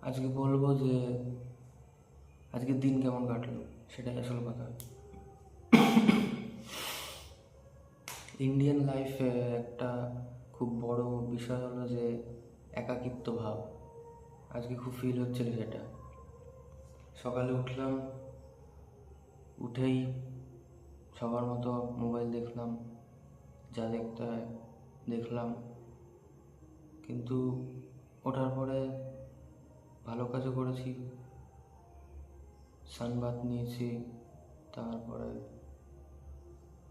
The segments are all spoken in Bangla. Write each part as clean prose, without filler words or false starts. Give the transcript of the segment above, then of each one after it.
আজকে বলবো যে আজকের দিন কেমন কাটলো, সেটাই আসল কথা। ইন্ডিয়ান লাইফে একটা খুব বড় বিষয় হলো যে একাকিত্ব ভাব। আজকে খুব ফিল হচ্ছিল সেটা। সকালে উঠলাম, উঠেই সবার মতো মোবাইল দেখলাম, যা দেখতে হয় দেখলাম। কিন্তু ওঠার পরে ভালো কাজও করেছি, সানবাথ নিয়েছি, তারপরে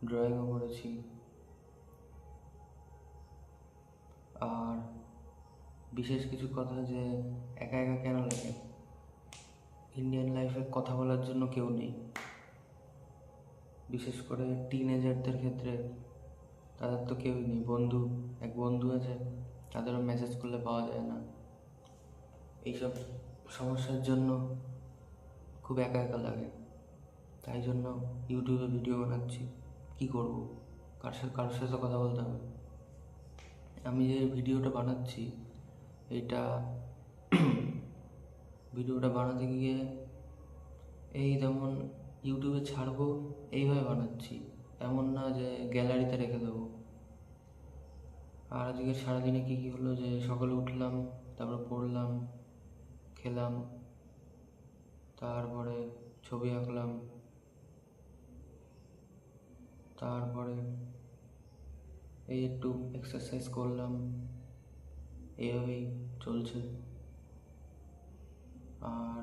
ড্রয়িংও করেছি। আর বিশেষ কিছু কথা যে একা একা কেন লাগে, ইন্ডিয়ান লাইফে কথা বলার জন্য কেউ নেই। বিশেষ করে টিনেজারদের ক্ষেত্রে তাদের তো কেউই নেই। এক বন্ধু আছে, তাদেরও মেসেজ করলে পাওয়া যায় না। এইসব সমস্যার জন্য খুব একা একা লাগে। তাই জন্য ইউটিউবে ভিডিও বানাচ্ছি। কি করব, কারোর সাথে কথা বলতে হবে। আমি যে ভিডিওটা বানাচ্ছি, এইটা ভিডিওটা বানাতে গিয়ে এই যেমন ইউটিউবে ছাড়বো এইভাবে বানাচ্ছি, এমন না যে গ্যালারিতে রেখে দেবো। আর আজকে সারাদিনে কী কী হলো, যে সকালে উঠলাম, তারপর পড়লাম, খেলাম, তারপরে ছবি আঁকলাম, তারপরে এই একটু এক্সারসাইজ করলাম। এইভাবেই চলছে। আর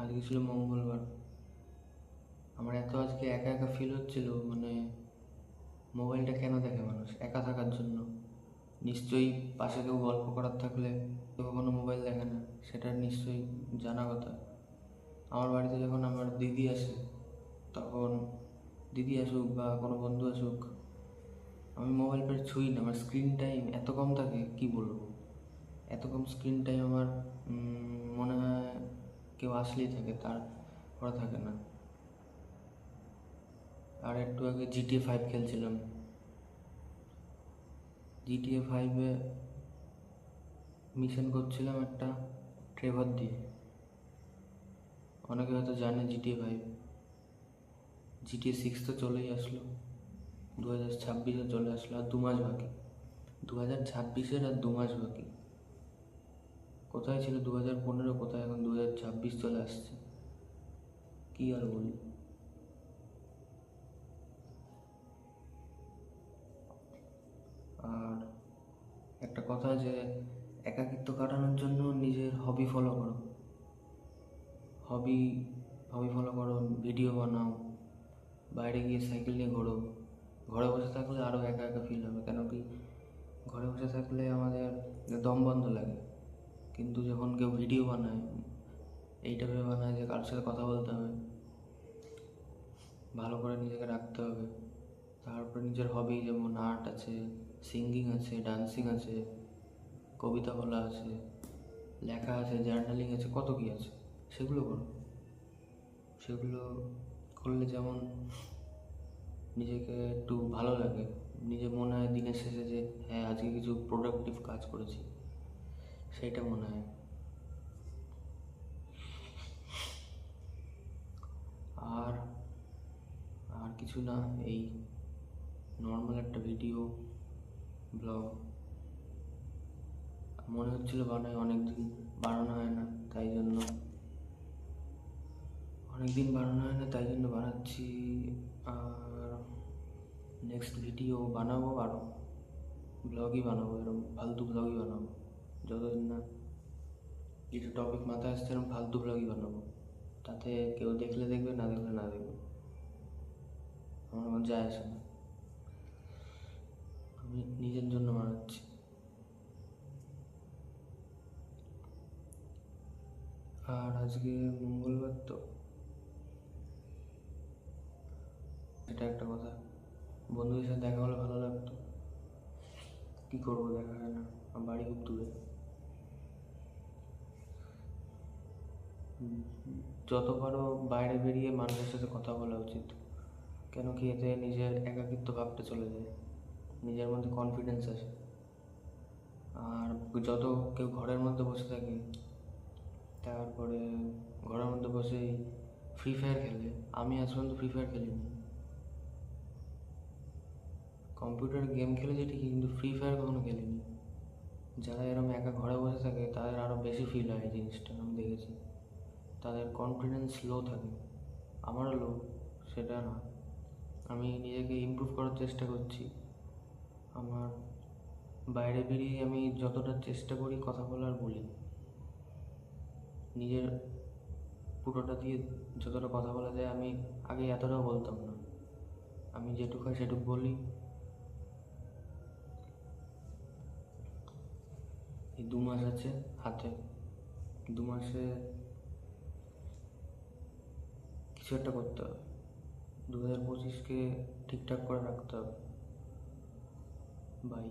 আজকে ছিল মঙ্গলবার। আমার এত আজকে একা একা ফিল হচ্ছিল, মানে মোবাইলটা কেন দেখে মানুষ? একা থাকার জন্য। নিশ্চয়ই পাশে কেউ গল্প করার থাকলে কেউ কখনো মোবাইল দেখে না, সেটা নিশ্চয়ই জানা কথা। আমার বাড়িতে যখন আমার দিদি আসে, তখন দিদি আসুক বা কোনো বন্ধু আসুক, আমি মোবাইল ফের ছুঁই না। আমার স্ক্রিন টাইম এত কম থাকে, কি বলবো। এত কম স্ক্রিন টাইম আমার, মনে হয় কেউ আসলেই থাকে, তারপরে থাকে না। আর একটু আগে GTA 5 খেলছিলাম। GTA 5-এ মিশন করছিলাম একটা ট্রেভার দিয়ে। অনেকে হয়তো জানে GTA 5। GTA 6 তো চলেই আসলো, 2026-এ চলে আসলো, আর 2 মাস বাকি। 2026-এর আর 2 মাস বাকি। কোথায় ছিল 2015, কোথায় এখন 2026 চলে আসছে। কি আর বলি। আর একটা কথা, যে একাকিত্ব কাটানোর জন্য নিজের হবি ফলো করো। হবি হবি ফলো করো, ভিডিও বানাও, বাইরে গিয়ে সাইকেল নিয়ে ঘোরো। ঘরে বসে থাকলে আরও একা একা ফিল হবে। কেন কি, ঘরে বসে থাকলে আমাদের দম বন্ধ লাগে। কিন্তু যখন কেউ ভিডিও বানায়, এইটা ভেবে বানায় যে কারোর সাথে কথা বলতে হবে, ভালো করে নিজেকে রাখতে হবে। তারপরে নিজের হবি, যেমন আর্ট আছে, সিঙ্গিং আছে, ডান্সিং আছে, কবিতা বলা আছে, লেখা আছে, জার্নালিং আছে, কত কী আছে, সেগুলো করো। সেগুলো করলে যেমন নিজেকে একটু ভালো লাগে, নিজে মনে হয় দিনের শেষে যে হ্যাঁ আজকে কিছু প্রোডাক্টিভ কাজ করেছি, সেইটা মনে হয়। আর আর কিছু না, এই নর্মাল একটা ভিডিও ব্লগ মনে হচ্ছিল বানাই, অনেকদিন বানানো হয় না, তাই জন্য বানাচ্ছি। আর নেক্সট ভিডিও বানাবো, আরও ব্লগই বানাবো, এরকম ফালতু ব্লগই বানাবো। যতদিন না কিছু টপিক মাথায় আসছে, এরকম ফালতু ব্লগই বানাবো। তাতে কেউ দেখলে দেখবে, না দেখলে না দেখবে, আমার কোনো যায় আসে না। আমি নিজের জন্য বানাচ্ছি। আর আজকে মঙ্গলবার তো, এটা একটা কথা, বন্ধুদের সাথে দেখা হলে ভালো লাগতো। কী করবো, দেখা হয় না, আমার বাড়ি খুব দূরে। যত পারো বাইরে বেরিয়ে মানুষের সাথে কথা বলা উচিত। কেন কি, এতে নিজের একাকিত্ব ভাবটা চলে যায়, নিজের মধ্যে কনফিডেন্স আসে। আর যত কেউ ঘরের মধ্যে বসে থাকে, তারপরে ঘরের মধ্যে বসে ফ্রি ফায়ার খেলে। আমি আজ পর্যন্ত ফ্রি ফায়ার খেলিনি। কম্পিউটারে গেম খেলেছি ঠিকই, কিন্তু ফ্রি ফায়ার কখনো খেলিনি। যারা এরকম একা ঘরে বসে থাকে তাদের আরও বেশি ফিল হয় এই জিনিসটা, আমি দেখেছি। তাদের কনফিডেন্স লো থাকে, আমারও লো, সেটা না। আমি নিজেকে ইমপ্রুভ করার চেষ্টা করছি। আমার বাইরে বেরিয়ে আমি যতটা চেষ্টা করি কথা বলার, বলি নিজের পুরোটা দিয়ে যতটা কথা বলা যায়। আমি আগে এতটাও বলতাম না, আমি যেটুকু হয় সেটুকু বলি। এই 2 মাস আছে হাতে, 2 মাসে কিছু একটা করতে হবে। 2025কে ঠিকঠাক করে রাখতে হবে। বাই।